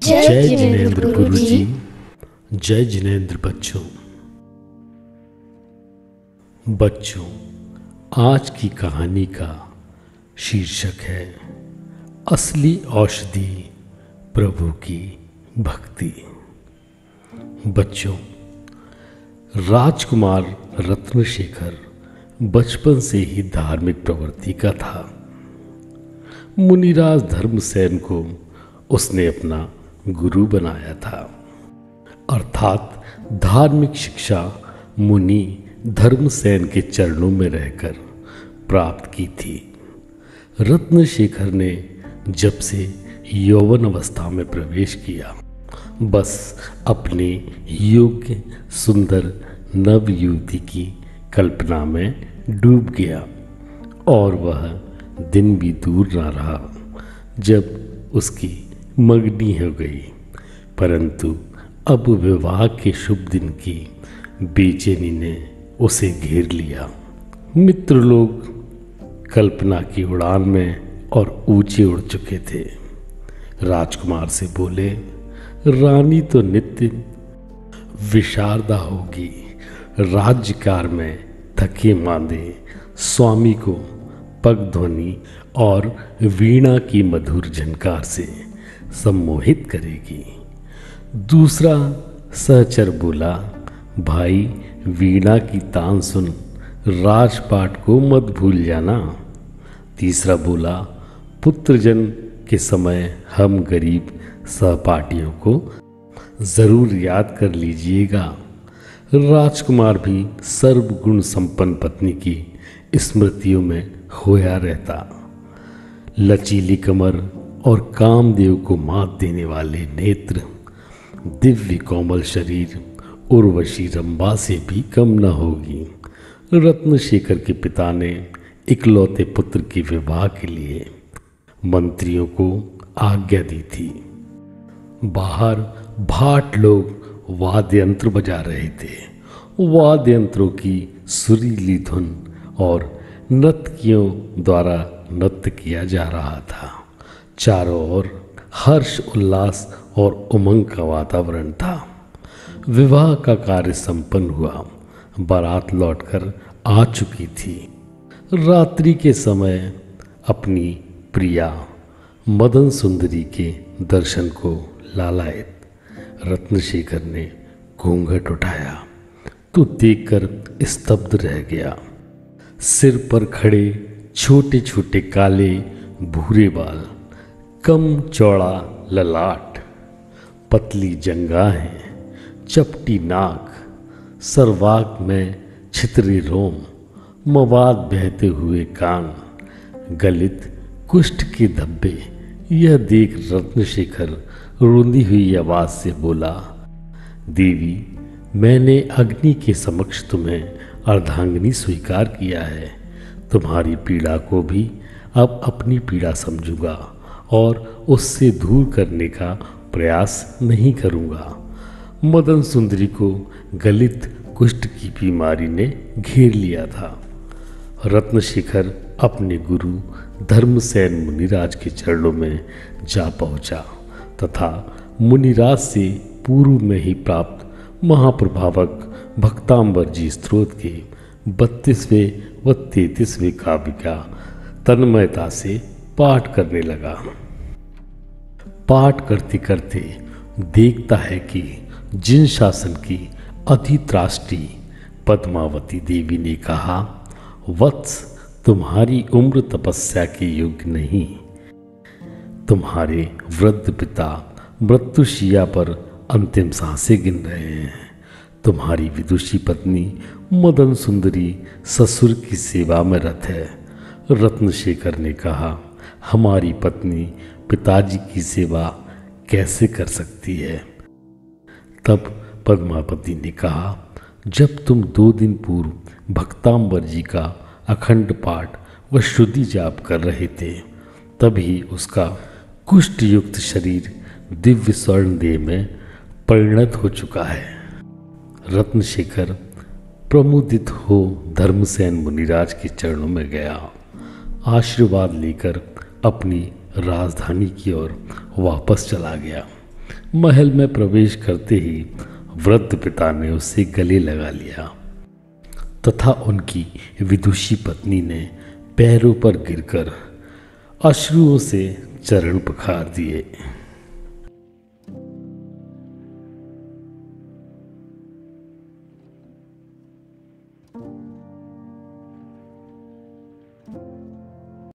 जय जिनेंद्र गुरुजी। जय जिनेंद्र बच्चों। आज की कहानी का शीर्षक है असली औषधि प्रभु की भक्ति। बच्चों, राजकुमार रत्नशेखर बचपन से ही धार्मिक प्रवृत्ति का था। मुनिराज धर्मसेन को उसने अपना गुरु बनाया था, अर्थात धार्मिक शिक्षा मुनि धर्मसेन के चरणों में रहकर प्राप्त की थी। रत्नशेखर ने जब से यौवन अवस्था में प्रवेश किया, बस अपने योग्य सुंदर नव युवती की कल्पना में डूब गया और वह दिन भी दूर न रहा जब उसकी मंगनी हो गई। परंतु अब विवाह के शुभ दिन की बेचैनी ने उसे घेर लिया। मित्र लोग कल्पना की उड़ान में और ऊंचे उड़ चुके थे। राजकुमार से बोले, रानी तो नित्य विशारदा होगी। राज्यकार में थके मांदे स्वामी को पग ध्वनि और वीणा की मधुर झनकार से सम्मोहित करेगी। दूसरा सहचर बोला, भाई वीणा की तान सुन, राजपाट को मत भूल जाना। तीसरा बोला, पुत्रजन के समय हम गरीब सहपाठियों को जरूर याद कर लीजिएगा। राजकुमार भी सर्वगुण संपन्न पत्नी की स्मृतियों में खोया रहता। लचीली कमर और कामदेव को मात देने वाले नेत्र, दिव्य कोमल शरीर उर्वशी रंभा से भी कम न होगी। रत्नशेखर के पिता ने इकलौते पुत्र के विवाह के लिए मंत्रियों को आज्ञा दी थी। बाहर भाट लोग वाद्य यंत्र बजा रहे थे। वाद्य यंत्रों की सुरीली धुन और नर्तकियों द्वारा नृत्य किया जा रहा था। चारों ओर हर्ष उल्लास और उमंग का वातावरण था। विवाह का कार्य संपन्न हुआ। बारात लौटकर आ चुकी थी। रात्रि के समय अपनी प्रिया मदन सुंदरी के दर्शन को लालायित रत्नशेखर ने घूंघट उठाया तो देखकर स्तब्ध रह गया। सिर पर खड़े छोटे छोटे काले भूरे बाल, कम चौड़ा ललाट, पतली जंघाएं, चपटी नाक, सर्वांग में छितरे रोम, मवाद बहते हुए कान, गलित कुष्ठ के धब्बे। यह देख रत्नशेखर रोंदी हुई आवाज से बोला, देवी, मैंने अग्नि के समक्ष तुम्हें अर्धांगिनी स्वीकार किया है। तुम्हारी पीड़ा को भी अब अपनी पीड़ा समझूंगा और उससे दूर करने का प्रयास नहीं करूंगा। मदन सुंदरी को गलित कुष्ठ की बीमारी ने घेर लिया था। रत्नशेखर अपने गुरु धर्मसेन मुनिराज के चरणों में जा पहुंचा तथा मुनिराज से पूर्व में ही प्राप्त महाप्रभावक भक्तांबर जी स्तोत्र के 32वें व 33वें काव्य का तन्मयता से पाठ करने लगा। पाठ करते करते देखता है कि जिन शासन की अधित्राष्ट्री पद्मावती देवी ने कहा, वत्स, तुम्हारी उम्र तपस्या के योग्य नहीं। तुम्हारे वृद्ध पिता मृत्युशैया पर अंतिम सांसें गिन रहे हैं। तुम्हारी विदुषी पत्नी मदन सुंदरी ससुर की सेवा में रत है। रत्नशेखर ने कहा, हमारी पत्नी पिताजी की सेवा कैसे कर सकती है? तब पद्मावती ने कहा, जब तुम 2 दिन पूर्व भक्तांबर जी का अखंड पाठ व श्रुति जाप कर रहे थे, तभी उसका कुष्ठ युक्त शरीर दिव्य स्वर्ण देह में परिणत हो चुका है। रत्नशेखर प्रमुदित हो धर्मसेन मुनिराज के चरणों में गया। आशीर्वाद लेकर अपनी राजधानी की ओर वापस चला गया। महल में प्रवेश करते ही वृद्ध पिता ने उससे गले लगा लिया तथा उनकी विदुषी पत्नी ने पैरों पर गिरकर अश्रुओं से चरण पखार दिए।